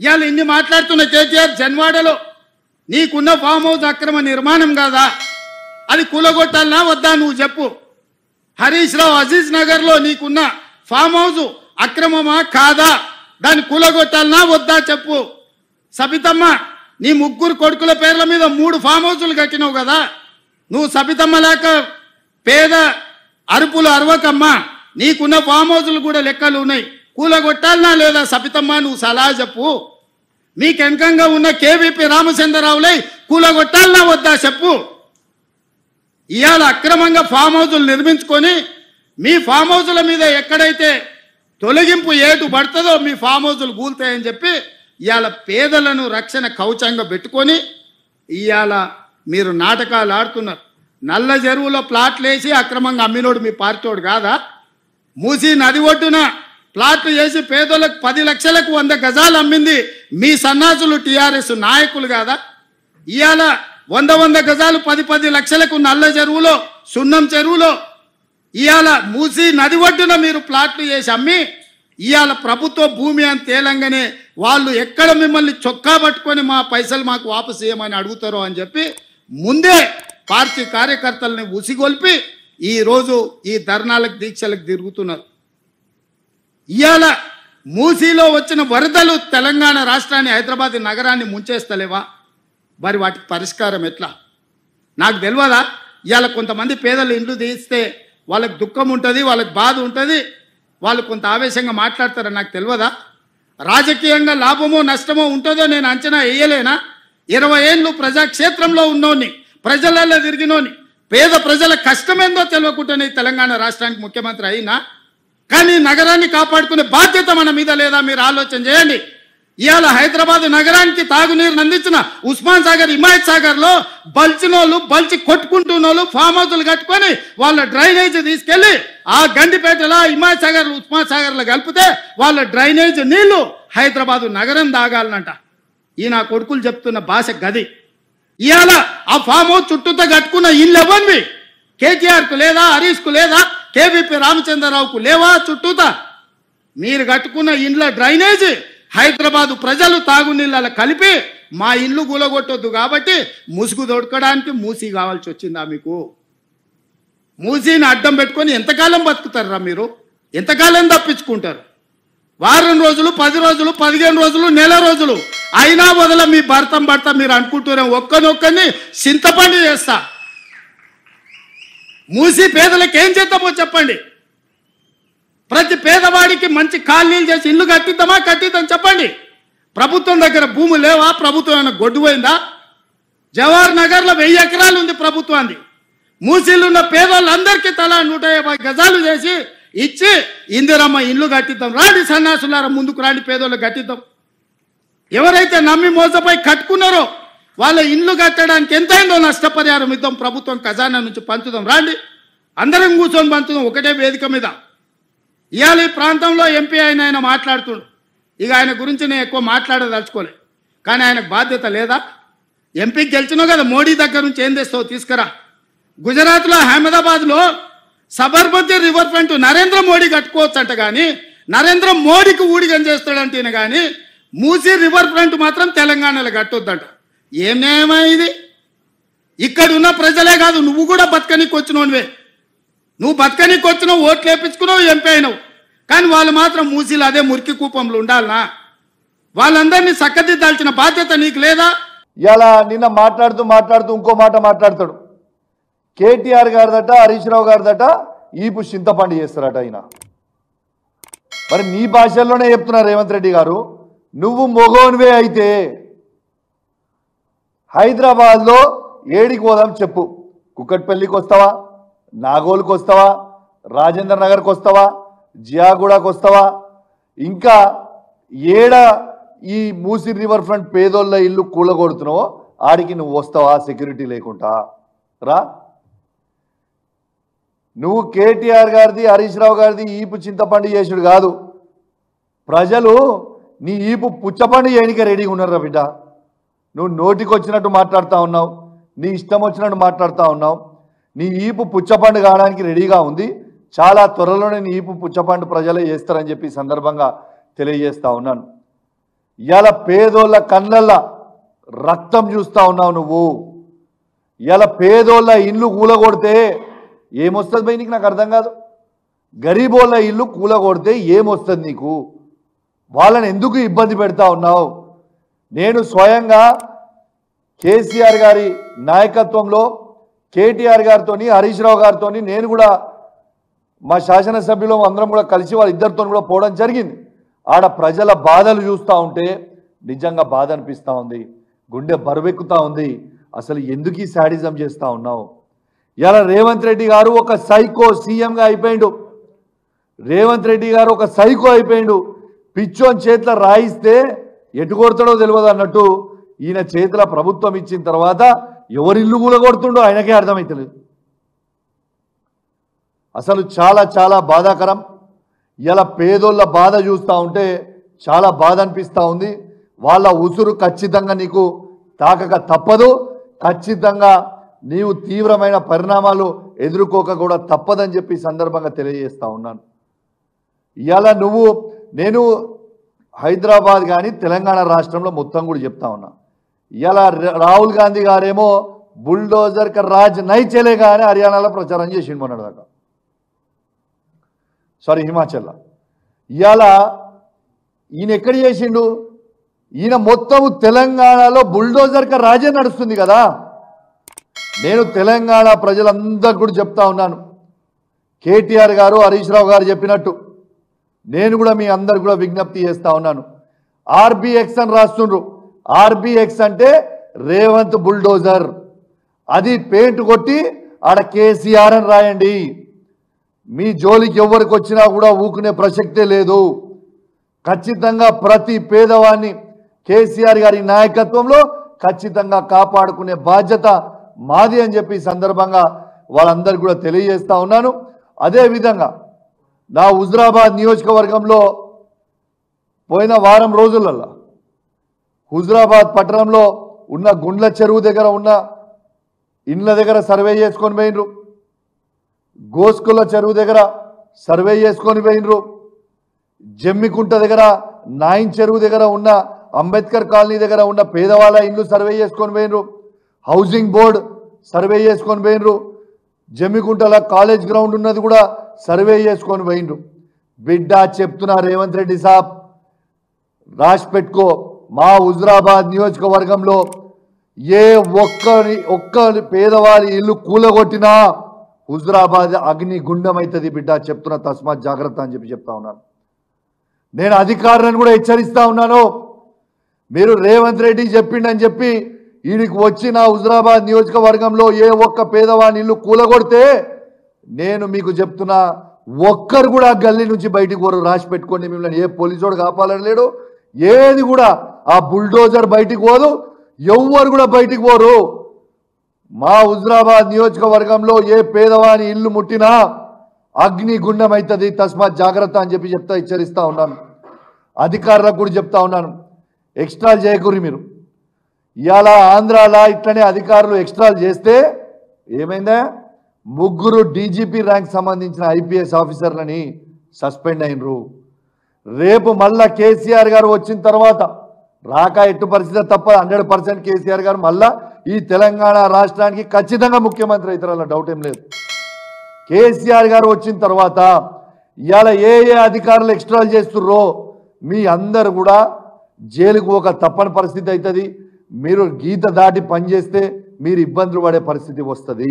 ఇవాళ ఇన్ని మాట్లాడుతున్న కేటీఆర్ జన్వాడలో నీకున్న ఫామ్ హౌస్ అక్రమ నిర్మాణం కాదా? అది కూలగొట్టాలనా వద్దా నువ్వు చెప్పు. హరీష్ రావు అజీజ్ నగర్లో నీకున్న ఫామ్ హౌస్ అక్రమమా కాదా? దాన్ని కూలగొట్టాలనా వద్దా చెప్పు. సబితమ్మ నీ ముగ్గురు కొడుకుల పేర్ల మీద 3 ఫామ్ హౌసులు కట్టినావు కదా. నువ్వు సబితమ్మ లేక పేద అరుపులు అరవకమ్మా. నీకున్న ఫామ్ హౌసులు కూడా లెక్కలు ఉన్నాయి. కూలగొట్టాలనా లేదా సబితమ్మ నువ్వు సలహా చెప్పు. మీకు వెనకంగా ఉన్న కేవీపీ రామచంద్రరావులై కూలగొట్టాలనా వద్దా చెప్పు. ఇవాళ అక్రమంగా ఫామ్ హౌసులు నిర్మించుకొని మీ ఫామ్ హౌసుల మీద ఎక్కడైతే తొలగింపు ఏటు పడుతుందో మీ ఫామ్ హౌసులు కూలుతాయని చెప్పి ఇవాళ పేదలను రక్షణ కవచంగా పెట్టుకొని ఇవాళ మీరు నాటకాలు ఆడుతున్నారు. నల్ల చెరువులో ప్లాట్లు వేసి అక్రమంగా అమ్మినోడు మీ పార్టీోడు కాదా? మూసి నది ఒడ్డున ప్లాట్లు వేసి పేదలకు 10 లక్షలకు 100 గజాలు అమ్మింది మీ సన్నాసులు టీఆర్ఎస్ నాయకులు కాదా? ఇవాళ 100 గజాలు 10 లక్షలకు నల్ల చెరువులో సున్నం చెరువులో ఇవాళ మూసి నది ఒడ్డున మీరు ప్లాట్లు చేసి అమ్మి ఇవాళ ప్రభుత్వ భూమి అని తేలంగానే వాళ్ళు ఎక్కడ మిమ్మల్ని చొక్కా పట్టుకొని మా పైసలు మాకు వాపసు చేయమని అడుగుతారో అని చెప్పి ముందే పార్టీ కార్యకర్తల్ని ఉసిగొల్పి ఈరోజు ఈ ధర్నాలకు దీక్షలకు తిరుగుతున్నారు. ఇవాళ మూసీలో వచ్చిన వరదలు తెలంగాణ రాష్ట్రాన్ని హైదరాబాద్ నగరాన్ని ముంచేస్తలేవా? మరి వాటికి పరిష్కారం ఎట్లా నాకు తెలియదా? ఇవాళ కొంతమంది పేదలు ఇండ్లు తీస్తే వాళ్ళకి దుఃఖం ఉంటుంది, వాళ్ళకి బాధ ఉంటుంది, వాళ్ళు కొంత ఆవేశంగా మాట్లాడతారని నాకు తెలియదా? రాజకీయంగా లాభమో నష్టమో ఉంటుందో నేను అంచనా వేయలేనా? 20 ఏళ్ళు ప్రజాక్షేత్రంలో ఉన్నోని, ప్రజలలో తిరిగినోని, పేద ప్రజల కష్టమేందో తెలియకుండానే తెలంగాణ రాష్ట్రానికి ముఖ్యమంత్రి అయినా. కానీ నగరాన్ని కాపాడుకునే బాధ్యత మన మీద లేదా? మీరు ఆలోచన చేయండి. ఇవాళ హైదరాబాద్ నగరానికి తాగునీరుని అందించిన ఉస్మాన్ సాగర్, హిమాయత్ సాగర్లో బల్చినోళ్ళు బల్చి కొట్టుకుంటున్నోళ్ళు ఫామ్ హౌసులు కట్టుకొని వాళ్ళ డ్రైనేజ్ తీసుకెళ్లి ఆ గండిపేటలో హిమాయత్ సాగర్, ఉస్మాన్ సాగర్లో కలిపితే వాళ్ళ డ్రైనేజ్ నీళ్లు హైదరాబాద్ నగరం తాగాలనంట. ఈ నా కొడుకులు చెప్తున్న భాష గది. ఇవాళ ఆ ఫామ్ హౌస్ చుట్టూతో కట్టుకున్న ఇల్లు ఇవ్వండి. కేటీఆర్కు లేదా, హరీష్కు లేదా, కేవీపీ రామచంద్రరావుకు లేవా చుట్టూతా? మీరు కట్టుకున్న ఇండ్ల డ్రైనేజ్ హైదరాబాదు ప్రజలు తాగునీళ్ళ కలిపి మా ఇల్లు కూలగొట్టొద్దు కాబట్టి ముసుగు దొడకడానికి మూసీ కావాల్సి వచ్చిందా మీకు? మూసీని అడ్డం పెట్టుకొని ఎంతకాలం బతుకుతారా మీరు? ఎంతకాలం తప్పించుకుంటారు? వారం రోజులు, 10 రోజులు, 15 రోజులు, నెల రోజులు అయినా వదల మీ భర్త మీరు అనుకుంటూనే ఒక్కనొక్కని చింతపండు చేస్తా. మూసి పేదలకు ఏం చేద్దామో చెప్పండి. ప్రతి పేదవాడికి మంచి కాలనీలు చేసి ఇల్లు కట్టిద్దాం చెప్పండి. ప్రభుత్వం దగ్గర భూములు లేవా? ప్రభుత్వం ఏమైనా గొడ్డుపోయిందా? జవహర్ నగర్లో 1000 ఎకరాలు ఉంది ప్రభుత్వాన్ని. మూసీలు ఉన్న పేదవాళ్ళందరికీ తలా 150 గజాలు చేసి ఇచ్చి ఇందిరమ్మ ఇల్లు కట్టిద్దాం. రాండి సన్నాసులారా, ముందుకు రాండి, పేదోళ్ళు కట్టిద్దాం. ఎవరైతే నమ్మి మోసపోయి కట్టుకున్నారో వాళ్ళ ఇల్లు కట్టడానికి ఎంతైందో నష్టపరిహారం ఇద్దాం, ప్రభుత్వం ఖజానా నుంచి పంచుదాం. రాండి, అందరం కూర్చొని పంచుదాం ఒకటే వేదిక మీద. ఇవాళ ఈ ప్రాంతంలో ఎంపీ ఆయన మాట్లాడుతుండు. ఇక ఆయన గురించి నేను ఎక్కువ మాట్లాడదలుచుకోలే. కానీ ఆయనకు బాధ్యత లేదా? ఎంపీకి గెలిచినావు కదా, మోడీ దగ్గర నుంచి ఏం తెస్తావు తీసుకురా. గుజరాత్లో అహ్మదాబాద్లో సబర్మతి రివర్ ఫ్రంట్ నరేంద్ర మోడీ కట్టుకోవచ్చు అంట. కానీ నరేంద్ర మోడీకి ఊడిగం చేస్తాడంటేనే కానీ మూసీ రివర్ ఫ్రంట్ మాత్రం తెలంగాణలో కట్టొద్దంట. ఏం న్యాయమా ఇది? ఇక్కడ ఉన్న ప్రజలే కాదు, నువ్వు కూడా బతకనీకి వచ్చినోనివే. నువ్వు బతకనీకి వచ్చినావు, ఓట్లు వేపించుకున్నావు, ఎంపీ అయినావు. కానీ వాళ్ళు మాత్రం మూసీలు అదే మురికి కూపంలో ఉండాలనా? వాళ్ళందరినీ చక్కదిద్దాల్సిన బాధ్యత నీకు లేదా? ఇలా నిన్న మాట్లాడుతూ ఇంకో మాట మాట్లాడతాడు. కేటీఆర్ గారిదట, హరీష్ రావు గారిదట ఈపు చింతపండు చేస్తారట ఆయన. మరి నీ భాషల్లోనే చెప్తున్నారు రేవంత్ రెడ్డి గారు. నువ్వు మొగోనివే అయితే హైదరాబాద్లో ఏడికి పోదాం చెప్పు. కుక్కట్పల్లికి వస్తావా, నాగోల్కి వస్తావా, రాజేంద్ర నగర్కి వస్తావా, జియాగూడకు వస్తావా, ఇంకా ఏడ ఈ మూసీ రివర్ ఫ్రంట్ పేదోళ్ళ ఇల్లు కూలగొడుతున్నావో ఆడికి నువ్వు వస్తావా సెక్యూరిటీ లేకుండా? రా. నువ్వు కేటీఆర్ గారిది, హరీష్ రావు గారిది ఈపు చింతపండు చేసుడు కాదు. ప్రజలు నీ ఈపు పుచ్చపండు చేయడానికి రెడీగా ఉన్నారా బిడ్డ? నువ్వు నోటికి వచ్చినట్టు మాట్లాడుతూ ఉన్నావు, నీ ఇష్టం వచ్చినట్టు మాట్లాడుతూ ఉన్నావు. నీ ఈపు పుచ్చపండు కావడానికి రెడీగా ఉంది. చాలా త్వరలోనే నీ ఈపు పుచ్చపండు ప్రజలే చేస్తారని చెప్పి సందర్భంగా తెలియజేస్తూ ఉన్నాను. ఇవాళ పేదోళ్ళ కళ్ళల్లో రక్తం చూస్తా ఉన్నావు నువ్వు. ఇవాళ పేదోళ్ళ ఇల్లు కూలగొడితే ఏమొస్తుంది భయ్ నీకు? నాకు అర్థం కాదు. గరీబోళ్ళ ఇల్లు కూలగొడితే ఏమొస్తుంది నీకు? వాళ్ళని ఎందుకు ఇబ్బంది పెడతా ఉన్నావు? నేను స్వయంగా కేసీఆర్ గారి నాయకత్వంలో కేటీఆర్ గారితో హరీష్ రావు గారితో నేను కూడా మా శాసనసభ్యులు అందరం కూడా కలిసి వాళ్ళిద్దరితో కూడా పోవడం జరిగింది. ఆడ ప్రజల బాధలు చూస్తూ ఉంటే నిజంగా బాధ అనిపిస్తూ ఉంది, గుండె బరువెక్కుతూ ఉంది. అసలు ఎందుకు ఈ శాడిజం చేస్తూ ఉన్నావు? ఇలా రేవంత్ రెడ్డి గారు ఒక సైకో సీఎంగా అయిపోయిండు. రేవంత్ రెడ్డి గారు ఒక సైకో అయిపోయిండు. పిచ్చోని చేతిలో రాయిస్తే ఎటు కొడతాడో తెలియదు అన్నట్టు ఈయన చేతిలో ప్రభుత్వం ఇచ్చిన తర్వాత ఎవరిల్లు కూలగొడుతుండో ఆయనకే అర్థమవుతలేదు. అసలు చాలా చాలా బాధాకరం. ఇలా పేదోళ్ళ బాధ చూస్తూ ఉంటే చాలా బాధ అనిపిస్తూ ఉంది. వాళ్ళ ఉసురు ఖచ్చితంగా నీకు తాకక తప్పదు. ఖచ్చితంగా నీవు తీవ్రమైన పరిణామాలు ఎదుర్కోక కూడా తప్పదని చెప్పి సందర్భంగా తెలియజేస్తా ఉన్నాను. ఇవాళ నేను హైదరాబాద్ కానీ తెలంగాణ రాష్ట్రంలో మొత్తం కూడా చెప్తా ఉన్నా. ఇవాళ రాహుల్ గాంధీ గారేమో బుల్డోజర్ క రాజ్ నై చలేగా అని హర్యానాలో ప్రచారం చేసిండు మొన్నటిదాకా, సారీ హిమాచల్లో. ఇవాళ ఈయన ఎక్కడ చేసిండు? ఈయన మొత్తం తెలంగాణలో బుల్డోజర్ క రాజే నడుస్తుంది కదా. నేను తెలంగాణ ప్రజలందరూ కూడా చెప్తా ఉన్నాను, కేటీఆర్ గారు హరీష్ రావు గారు చెప్పినట్టు నేను కూడా మీ అందరు కూడా విజ్ఞప్తి చేస్తా ఉన్నాను. ఆర్బీఎక్స్ అని రాస్తుండ్రు. ఆర్బీఎక్స్ అంటే రేవంత్ బుల్డోజర్. అది పెయింట్ కొట్టి ఆడ కేసీఆర్ అని రాయండి. మీ జోలికి ఎవరికి వచ్చినా కూడా ఊకునే ప్రసక్తే లేదు. ఖచ్చితంగా ప్రతి పేదవాన్ని కేసీఆర్ గారి నాయకత్వంలో ఖచ్చితంగా కాపాడుకునే బాధ్యత మాది అని చెప్పి సందర్భంగా వాళ్ళందరికీ కూడా తెలియజేస్తా ఉన్నాను. అదేవిధంగా నా హుజురాబాద్ నియోజకవర్గంలో పోయిన వారం రోజులలో హుజురాబాద్ పట్టణంలో ఉన్న గుండ్ల చెరువు దగ్గర ఉన్న ఇండ్ల దగ్గర సర్వే చేసుకొని పోయినరు. గోస్కుల చెరువు దగ్గర సర్వే చేసుకొని పోయినరు. జమ్మికుంట దగ్గర నాయిన్ చెరువు దగ్గర ఉన్న అంబేద్కర్ కాలనీ దగ్గర ఉన్న పేదవాళ్ళ ఇండ్లు సర్వే చేసుకొని పోయినరు. హౌసింగ్ బోర్డు సర్వే చేసుకొని పోయినరు. జమ్మికుంటల కాలేజ్ గ్రౌండ్ ఉన్నది కూడా సర్వే చేసుకొని పోయినరు. బిడ్డ చెప్తున్నా రేవంత్ రెడ్డి సాబ్, రాసి పెట్టుకో, మా హుజురాబాద్ నియోజకవర్గంలో ఏ ఒక్కరి పేదవారి ఇల్లు కూలగొట్టినా హుజురాబాద్ అగ్ని గుండం అవుతుంది బిడ్డ, చెప్తున్నా, తస్మాత్ జాగ్రత్త అని చెప్పి చెప్తా ఉన్నాను. నేను అధికారులను కూడా హెచ్చరిస్తా ఉన్నాను, మీరు రేవంత్ రెడ్డి చెప్పిండని చెప్పి వీడికి వచ్చి నా హుజురాబాద్ నియోజకవర్గంలో ఏ ఒక్క పేదవాని ఇల్లు కూలగొడితే నేను మీకు చెప్తున్నా, ఒక్కరు కూడా గల్లీ నుంచి బయటికి పోరు. రాసి పెట్టుకోండి, మిమ్మల్ని ఏ పోలీసోడు కాపాలని లేడు, ఏది కూడా ఆ బుల్డోజర్ బయటికి పోదు, ఎవ్వరు కూడా బయటికి పోరు. మా హుజురాబాద్ నియోజకవర్గంలో ఏ పేదవాని ఇల్లు ముట్టినా అగ్ని గుండం అవుతుంది, తస్మాత్ జాగ్రత్త అని చెప్పి హెచ్చరిస్తా ఉన్నాను. అధికారులకు కూడా చెప్తా ఉన్నాను, ఎక్స్ట్రాలు చేయకూరి మీరు. ఇవాళ ఆంధ్రాలో ఇట్లనే అధికారులు ఎక్స్ట్రాలు చేస్తే ఏమైందా, 3 డీజీపీ ర్యాంక్ సంబంధించిన ఐపీఎస్ ఆఫీసర్లని సస్పెండ్ అయినరు. రేపు మళ్ళా కేసీఆర్ గారు వచ్చిన తర్వాత రాక ఎట్టు పరిస్థితి తప్ప 100% కేసీఆర్ గారు మళ్ళా ఈ తెలంగాణ రాష్ట్రానికి ఖచ్చితంగా ముఖ్యమంత్రి అవుతారన్న డౌట్ ఏం లేదు. కేసీఆర్ గారు వచ్చిన తర్వాత ఇవాళ ఏ అధికారులు ఎక్స్ట్రాలు చేస్తుర్రో మీ అందరు కూడా జైలుకు ఒక తప్పని పరిస్థితి అవుతుంది. మీరు గీత దాటి పనిచేస్తే మీరు ఇబ్బందులు పడే పరిస్థితి వస్తుంది.